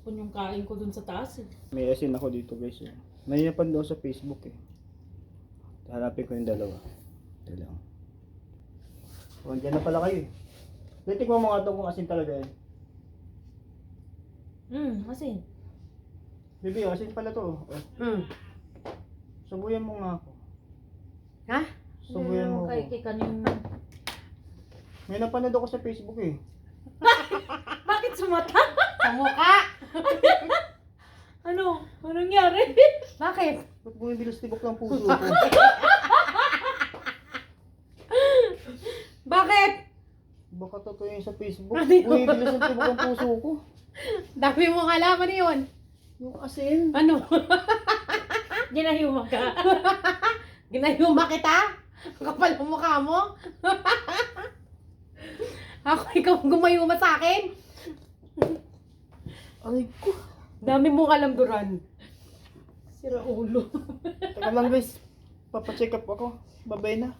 Kung yung kain ko dun sa taas eh. May asin ako dito guys. May napanood sa Facebook eh. Hanapin ko yung dalawa. Ito lang. O, dyan na pala kayo eh. Tikman mo nga ito kung asin talaga yan. Asin. Bibi, asin pala to. Oh. Subuyan mo nga ako. Ha? Subuyan mo Kay ako. kanin. May napanood ako sa Facebook eh. Bakit sumata? Sa mukha! Ano? Anong nangyari? Bakit? Ba't bumibilos tibok ng puso ko? Bakit? Baka totoo yun sa Facebook. Ano yun? Bumibilos ang tibok ng puso ko. Dami mong alaman yun. Yung asin. Ano? Ginahiyuma ka. Ginayuma kita? Ang kapal ng mukha mo? Ako ikaw ang gumayuma sa akin? Ay ko. Dami mong alam, Duran. Sira ulo. Teka lang guys. Papacheck up ako. Babay na.